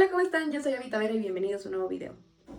Hola, ¿cómo están? Yo soy Avita Vera y bienvenidos a un nuevo video.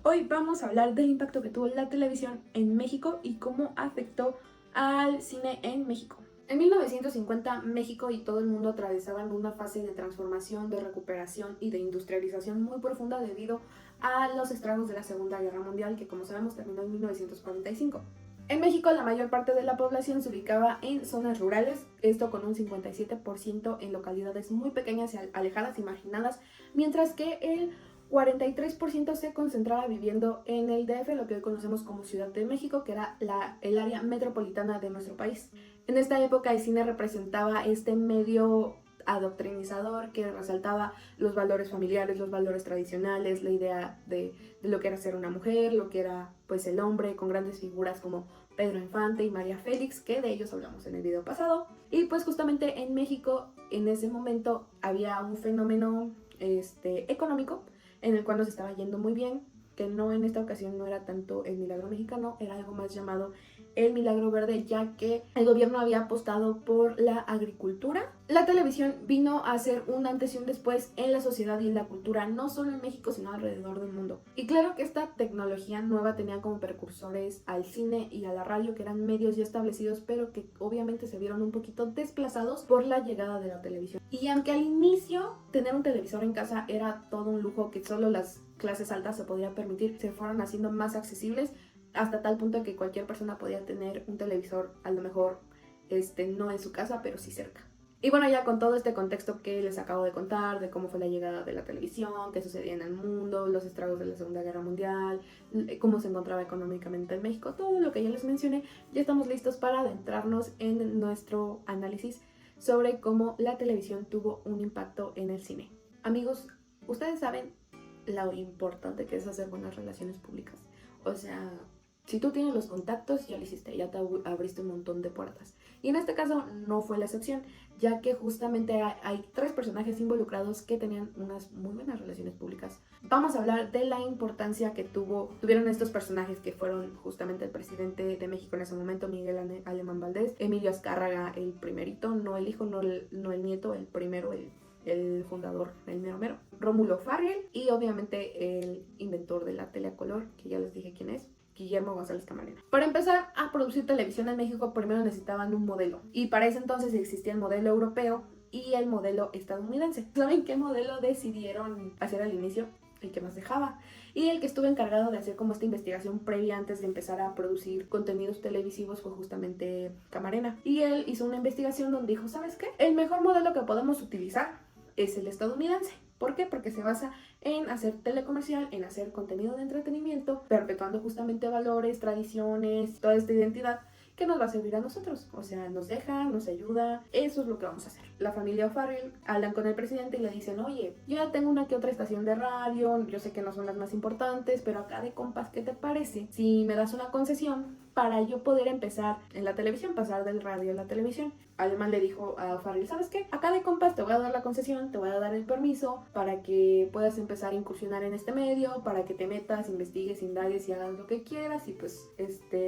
Hoy vamos a hablar del impacto que tuvo la televisión en México y cómo afectó al cine en México. En 1950, México y todo el mundo atravesaban una fase de transformación, de recuperación y de industrialización muy profunda debido a los estragos de la Segunda Guerra Mundial, que como sabemos terminó en 1945. En México, la mayor parte de la población se ubicaba en zonas rurales, esto con un 57% en localidades muy pequeñas y alejadas y marginadas, mientras que el 43% se concentraba viviendo en el DF, lo que hoy conocemos como Ciudad de México, que era el área metropolitana de nuestro país. En esta época el cine representaba este medio adoctrinizador que resaltaba los valores familiares, los valores tradicionales, la idea de lo que era ser una mujer, lo que era pues el hombre, con grandes figuras como Pedro Infante y María Félix, que de ellos hablamos en el video pasado. Y pues justamente en México en ese momento había un fenómeno económico en el cual nos estaba yendo muy bien, que no en esta ocasión no era tanto el milagro mexicano, era algo más llamado el milagro verde, ya que el gobierno había apostado por la agricultura. La televisión vino a ser un antes y un después en la sociedad y en la cultura, no solo en México, sino alrededor del mundo. Y claro que esta tecnología nueva tenía como precursores al cine y a la radio, que eran medios ya establecidos, pero que obviamente se vieron un poquito desplazados por la llegada de la televisión. Y aunque al inicio tener un televisor en casa era todo un lujo que solo las clases altas se podía permitir, se fueron haciendo más accesibles hasta tal punto que cualquier persona podía tener un televisor, a lo mejor no en su casa, pero sí cerca. Y bueno, ya con todo este contexto que les acabo de contar, de cómo fue la llegada de la televisión, qué sucedía en el mundo, los estragos de la Segunda Guerra Mundial, cómo se encontraba económicamente en México, todo lo que ya les mencioné, ya estamos listos para adentrarnos en nuestro análisis sobre cómo la televisión tuvo un impacto en el cine. Amigos, ustedes saben lo importante que es hacer buenas relaciones públicas. O sea, si tú tienes los contactos, ya lo hiciste, ya te abriste un montón de puertas. Y en este caso no fue la excepción, ya que justamente hay tres personajes involucrados que tenían unas muy buenas relaciones públicas. Vamos a hablar de la importancia que tuvieron estos personajes, que fueron justamente el presidente de México en ese momento, Miguel Alemán Valdés, Emilio Azcárraga, el primerito, no el hijo, no el nieto, el primero, el fundador, el mero mero, Rómulo Farrell, y obviamente el inventor de la tele a color, que ya les dije quién es, Guillermo González Camarena. Para empezar a producir televisión en México, primero necesitaban un modelo, y para ese entonces existía el modelo europeo y el modelo estadounidense. ¿Saben qué modelo decidieron hacer al inicio? El que más dejaba, y el que estuvo encargado de hacer como esta investigación previa antes de empezar a producir contenidos televisivos fue justamente Camarena. Y él hizo una investigación donde dijo, ¿sabes qué? El mejor modelo que podemos utilizar es el estadounidense. ¿Por qué? Porque se basa en hacer telecomercial, en hacer contenido de entretenimiento, perpetuando justamente valores, tradiciones, toda esta identidad que nos va a servir a nosotros. O sea, nos deja, nos ayuda, eso es lo que vamos a hacer. La familia O'Farrell hablan con el presidente y le dicen, oye, yo ya tengo una que otra estación de radio, yo sé que no son las más importantes, pero acá de compas, ¿qué te parece si me das una concesión para yo poder empezar en la televisión, pasar del radio a la televisión? Alemán le dijo a O'Farrell, ¿sabes qué? Acá de compas te voy a dar la concesión, te voy a dar el permiso para que puedas empezar a incursionar en este medio, para que te metas, investigues, indagues y hagas lo que quieras, y pues,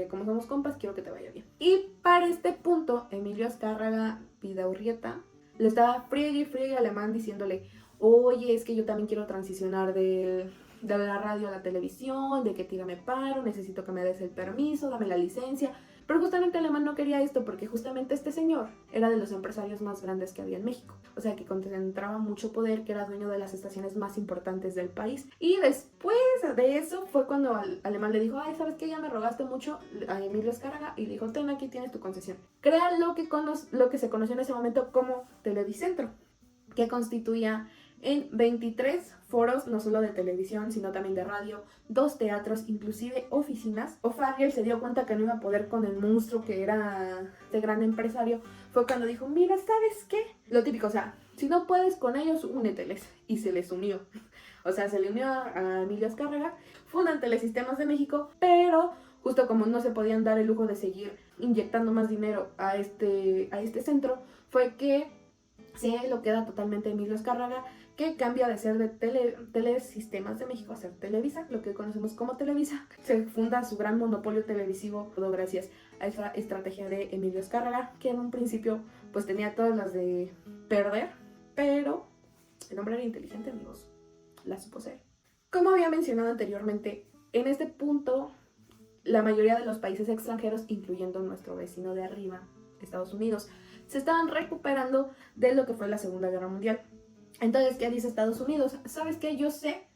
como somos compas, quiero que te vaya bien. Y para este punto, Emilio Azcárraga Vidaurrieta le estaba friegue Alemán diciéndole, oye, es que yo también quiero transicionar de la radio a la televisión, de que tírame paro, necesito que me des el permiso, dame la licencia. Pero justamente Alemán no quería esto porque justamente este señor era de los empresarios más grandes que había en México. O sea, que concentraba mucho poder, que era dueño de las estaciones más importantes del país. Y después de eso fue cuando Alemán le dijo, ay, ¿sabes qué? Ya me rogaste mucho, a Emilio Azcárraga, y le dijo, ten, aquí tienes tu concesión. Crea lo que se conoció en ese momento como Televicentro, que constituía en 23 foros, no solo de televisión, sino también de radio, 2 teatros, inclusive oficinas. O'Farrell se dio cuenta que no iba a poder con el monstruo que era este gran empresario. Fue cuando dijo, mira, ¿sabes qué? Lo típico, o sea, si no puedes con ellos, úneteles. Y se les unió. O sea, se le unió a Emilio Azcárraga, fundan Telesistemas de México, pero justo como no se podían dar el lujo de seguir inyectando más dinero a este centro, fue que se lo queda totalmente Emilio Azcárraga, que cambia de ser de Telesistemas de México a ser Televisa, lo que conocemos como Televisa. Se funda su gran monopolio televisivo, todo gracias a esa estrategia de Emilio Azcárraga, que en un principio pues tenía todas las de perder, pero el hombre era inteligente, amigos. la supo ser. Como había mencionado anteriormente, en este punto la mayoría de los países extranjeros, incluyendo nuestro vecino de arriba, Estados Unidos, se estaban recuperando de lo que fue la Segunda Guerra Mundial. Entonces, ¿qué dice Estados Unidos? ¿Sabes qué? Yo sé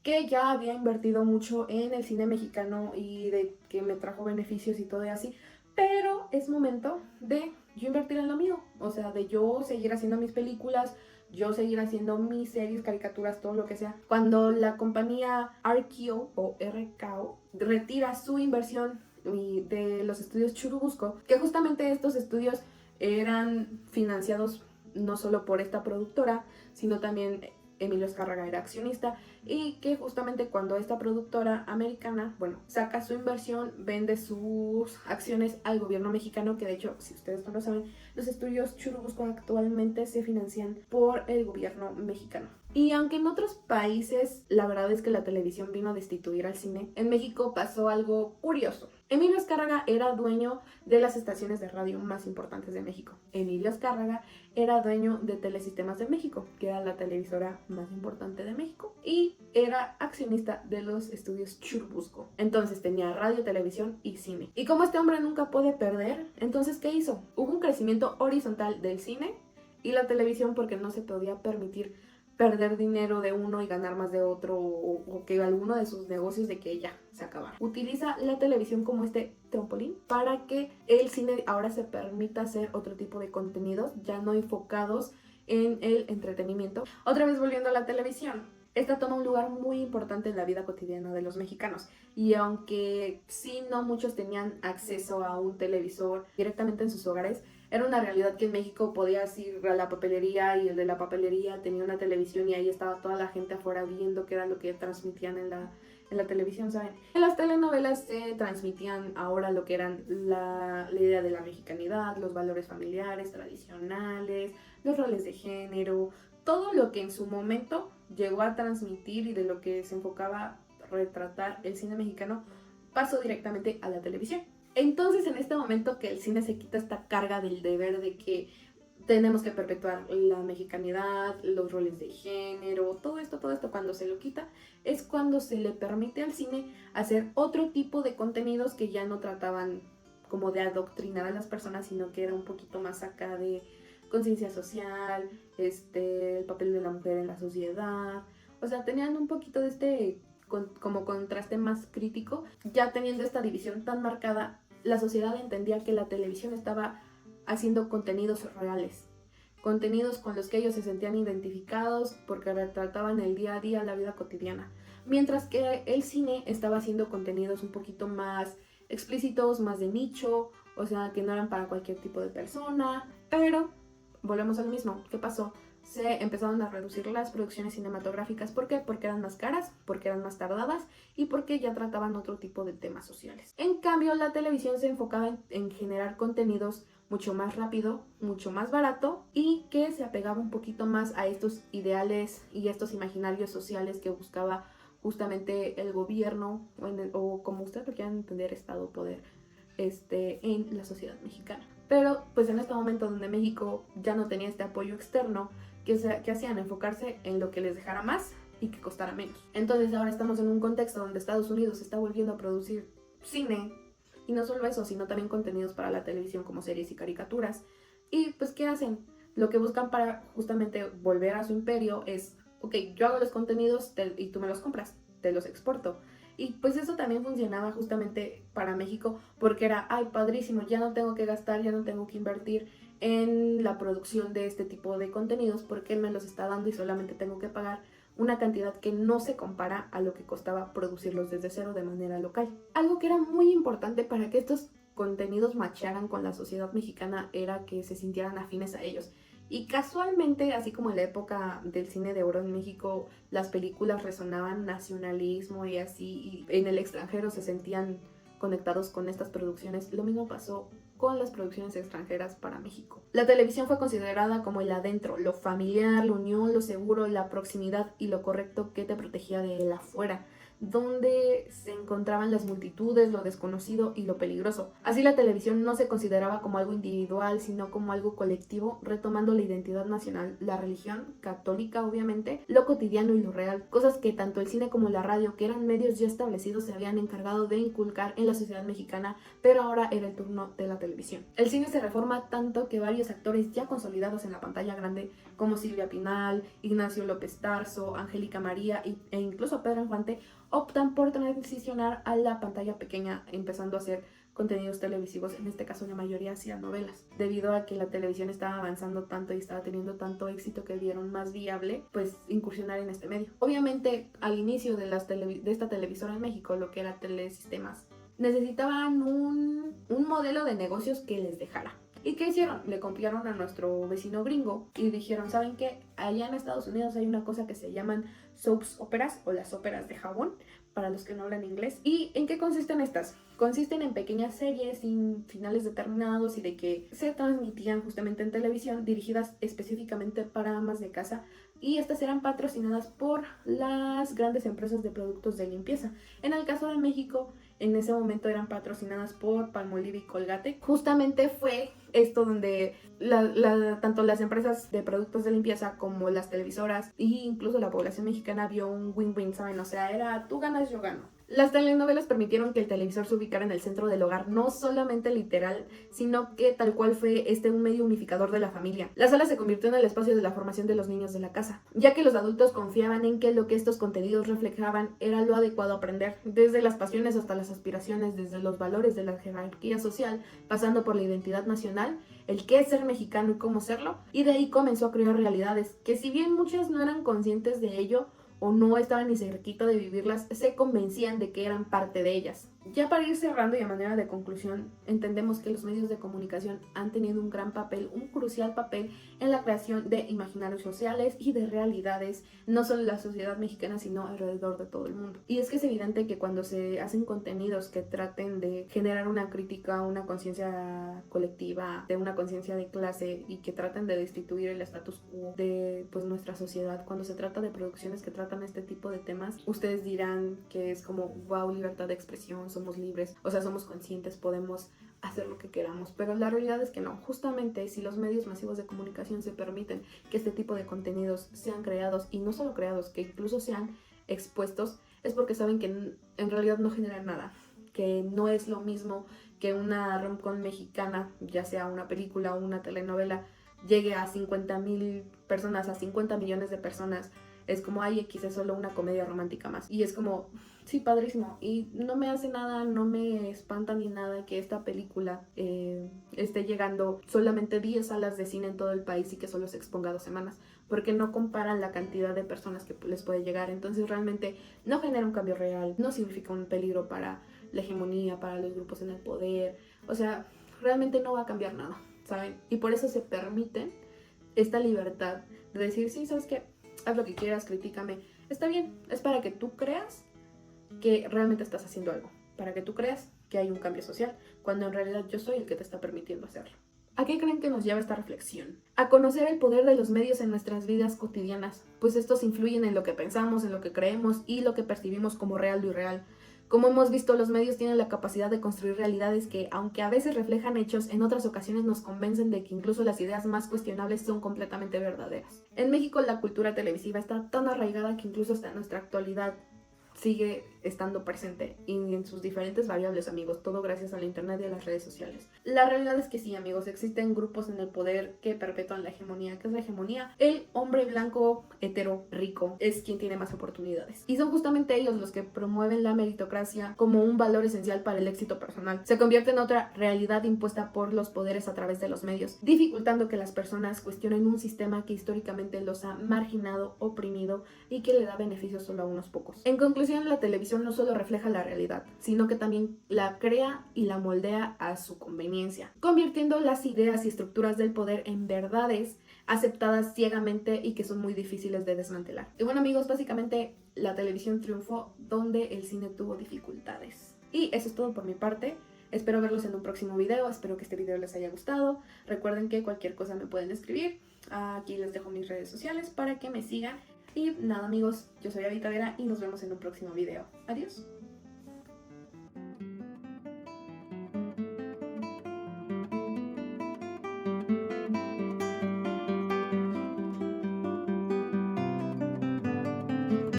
que ya había invertido mucho en el cine mexicano y de que me trajo beneficios y todo y así, pero es momento de yo invertir en lo mío, o sea, de yo seguir haciendo mis películas, yo seguir haciendo mis series, caricaturas, todo lo que sea. Cuando la compañía RKO o RKO retira su inversión de los estudios Churubusco, que justamente estos estudios eran financiados no solo por esta productora, sino también Emilio Azcárraga era accionista, y que justamente cuando esta productora americana, bueno, saca su inversión, vende sus acciones al gobierno mexicano, que de hecho, si ustedes no lo saben, los estudios Churubusco actualmente se financian por el gobierno mexicano. Y aunque en otros países la verdad es que la televisión vino a destituir al cine, en México pasó algo curioso. Emilio Azcárraga era dueño de las estaciones de radio más importantes de México. Emilio Azcárraga era dueño de Telesistemas de México, que era la televisora más importante de México, y era accionista de los estudios Churubusco. Entonces tenía radio, televisión y cine. Y como este hombre nunca puede perder, entonces ¿qué hizo? Hubo un crecimiento horizontal del cine y la televisión porque no se podía permitir perder dinero de uno y ganar más de otro, o que alguno de sus negocios de que ya se acabara. Utiliza la televisión como este trampolín para que el cine ahora se permita hacer otro tipo de contenidos ya no enfocados en el entretenimiento. Otra vez volviendo a la televisión, esta toma un lugar muy importante en la vida cotidiana de los mexicanos, y aunque sí no muchos tenían acceso a un televisor directamente en sus hogares, era una realidad que en México podías ir a la papelería y el de la papelería tenía una televisión y ahí estaba toda la gente afuera viendo qué era lo que transmitían en la televisión, ¿saben? En las telenovelas se transmitían ahora lo que eran la idea de la mexicanidad, los valores familiares, tradicionales, los roles de género, todo lo que en su momento llegó a transmitir y de lo que se enfocaba retratar el cine mexicano pasó directamente a la televisión. Entonces, en este momento que el cine se quita esta carga del deber de que tenemos que perpetuar la mexicanidad, los roles de género, todo esto cuando se lo quita, es cuando se le permite al cine hacer otro tipo de contenidos que ya no trataban como de adoctrinar a las personas, sino que era un poquito más acá de conciencia social, el papel de la mujer en la sociedad, o sea, tenían un poquito de como contraste más crítico. Ya teniendo esta división tan marcada, la sociedad entendía que la televisión estaba haciendo contenidos reales, contenidos con los que ellos se sentían identificados porque retrataban el día a día, la vida cotidiana, mientras que el cine estaba haciendo contenidos un poquito más explícitos, más de nicho, o sea, que no eran para cualquier tipo de persona. Pero volvemos al mismo, ¿qué pasó? Se empezaron a reducir las producciones cinematográficas. ¿Por qué? Porque eran más caras, porque eran más tardadas y porque ya trataban otro tipo de temas sociales. En cambio, la televisión se enfocaba en generar contenidos mucho más rápido, mucho más barato, y que se apegaba un poquito más a estos ideales y estos imaginarios sociales que buscaba justamente el gobierno o como ustedes lo quieran entender, Estado, poder, en la sociedad mexicana. Pero pues en este momento donde México ya no tenía este apoyo externo, ¿qué hacían? Enfocarse en lo que les dejara más y que costara menos. Entonces ahora estamos en un contexto donde Estados Unidos está volviendo a producir cine, y no solo eso, sino también contenidos para la televisión como series y caricaturas. Y pues ¿qué hacen? Lo que buscan para justamente volver a su imperio es, ok, yo hago los contenidos y tú me los compras, te los exporto. Y pues eso también funcionaba justamente para México porque era, ay, padrísimo, ya no tengo que gastar, ya no tengo que invertir en la producción de este tipo de contenidos porque él me los está dando y solamente tengo que pagar una cantidad que no se compara a lo que costaba producirlos desde cero de manera local. Algo que era muy importante para que estos contenidos macharan con la sociedad mexicana era que se sintieran afines a ellos. Y casualmente, así como en la época del cine de oro en México, las películas resonaban nacionalismo y así, y en el extranjero se sentían conectados con estas producciones, lo mismo pasó con las producciones extranjeras para México. La televisión fue considerada como el adentro, lo familiar, la unión, lo seguro, la proximidad y lo correcto que te protegía de el afuera, donde se encontraban las multitudes, lo desconocido y lo peligroso. Así la televisión no se consideraba como algo individual, sino como algo colectivo, retomando la identidad nacional, la religión, católica obviamente, lo cotidiano y lo real, cosas que tanto el cine como la radio, que eran medios ya establecidos, se habían encargado de inculcar en la sociedad mexicana, pero ahora era el turno de la televisión. El cine se reforma tanto que varios actores ya consolidados en la pantalla grande, como Silvia Pinal, Ignacio López Tarso, Angélica María e incluso Pedro Infante, optan por transicionar a la pantalla pequeña, empezando a hacer contenidos televisivos, en este caso la mayoría hacían novelas, debido a que la televisión estaba avanzando tanto y estaba teniendo tanto éxito que vieron más viable pues incursionar en este medio. Obviamente al inicio de esta televisora en México, lo que era Telesistemas, necesitaban un modelo de negocios que les dejara. ¿Y qué hicieron? Le copiaron a nuestro vecino gringo y dijeron, ¿saben qué? Allá en Estados Unidos hay una cosa que se llaman soaps operas o las óperas de jabón, para los que no hablan inglés. ¿Y en qué consisten estas? Consisten en pequeñas series sin finales determinados y de que se transmitían justamente en televisión, dirigidas específicamente para amas de casa, y estas eran patrocinadas por las grandes empresas de productos de limpieza. En el caso de México, en ese momento eran patrocinadas por Palmolive y Colgate. Justamente fue esto donde tanto las empresas de productos de limpieza como las televisoras e incluso la población mexicana vio un win-win, ¿saben? O sea, era tú ganas, yo gano. Las telenovelas permitieron que el televisor se ubicara en el centro del hogar, no solamente literal, sino que tal cual fue un medio unificador de la familia. La sala se convirtió en el espacio de la formación de los niños de la casa, ya que los adultos confiaban en que lo que estos contenidos reflejaban era lo adecuado a aprender, desde las pasiones hasta las aspiraciones, desde los valores de la jerarquía social, pasando por la identidad nacional, el qué es ser mexicano y cómo serlo, y de ahí comenzó a crear realidades que, si bien muchas no eran conscientes de ello o no estaban ni cerquita de vivirlas, se convencían de que eran parte de ellas. Ya para ir cerrando y a manera de conclusión, entendemos que los medios de comunicación han tenido un gran papel, un crucial papel en la creación de imaginarios sociales y de realidades, no solo en la sociedad mexicana, sino alrededor de todo el mundo. Y es que es evidente que cuando se hacen contenidos que traten de generar una crítica, una conciencia colectiva, de una conciencia de clase y que traten de destituir el status quo de pues nuestra sociedad, cuando se trata de producciones que tratan este tipo de temas, ustedes dirán que es como wow, libertad de expresión, somos libres, o sea, somos conscientes, podemos hacer lo que queramos, pero la realidad es que no. Justamente si los medios masivos de comunicación se permiten que este tipo de contenidos sean creados, y no solo creados, que incluso sean expuestos, es porque saben que en realidad no generan nada, que no es lo mismo que una rom-com mexicana, ya sea una película o una telenovela, llegue a 50,000 personas, a 50 millones de personas. Es como, ay, X, es solo una comedia romántica más. Y es como, sí, padrísimo. Y no me hace nada, no me espanta ni nada que esta película esté llegando solamente 10 salas de cine en todo el país y que solo se exponga 2 semanas. Porque no comparan la cantidad de personas que les puede llegar. Entonces realmente no genera un cambio real, no significa un peligro para la hegemonía, para los grupos en el poder. O sea, realmente no va a cambiar nada, ¿saben? Y por eso se permiten esta libertad de decir, sí, ¿sabes qué? Haz lo que quieras, critícame. Está bien, es para que tú creas que realmente estás haciendo algo, para que tú creas que hay un cambio social, cuando en realidad yo soy el que te está permitiendo hacerlo. ¿A qué creen que nos lleva esta reflexión? A conocer el poder de los medios en nuestras vidas cotidianas, pues estos influyen en lo que pensamos, en lo que creemos y lo que percibimos como real o irreal. Como hemos visto, los medios tienen la capacidad de construir realidades que, aunque a veces reflejan hechos, en otras ocasiones nos convencen de que incluso las ideas más cuestionables son completamente verdaderas. En México, la cultura televisiva está tan arraigada que incluso hasta nuestra actualidad sigue estando presente y en sus diferentes variables, amigos, todo gracias al internet y a las redes sociales. La realidad es que sí, amigos, existen grupos en el poder que perpetúan la hegemonía. ¿Qué es la hegemonía? El hombre blanco, hetero, rico, es quien tiene más oportunidades. Y son justamente ellos los que promueven la meritocracia como un valor esencial para el éxito personal. Se convierte en otra realidad impuesta por los poderes a través de los medios, dificultando que las personas cuestionen un sistema que históricamente los ha marginado, oprimido y que le da beneficios solo a unos pocos. En conclusión, la televisión no solo refleja la realidad, sino que también la crea y la moldea a su conveniencia, convirtiendo las ideas y estructuras del poder en verdades aceptadas ciegamente y que son muy difíciles de desmantelar. Y bueno, amigos, básicamente la televisión triunfó donde el cine tuvo dificultades. Y eso es todo por mi parte. Espero verlos en un próximo video, espero que este video les haya gustado. Recuerden que cualquier cosa me pueden escribir. Aquí les dejo mis redes sociales para que me sigan. Y nada amigos, yo soy Abby Tavera y nos vemos en un próximo video. Adiós.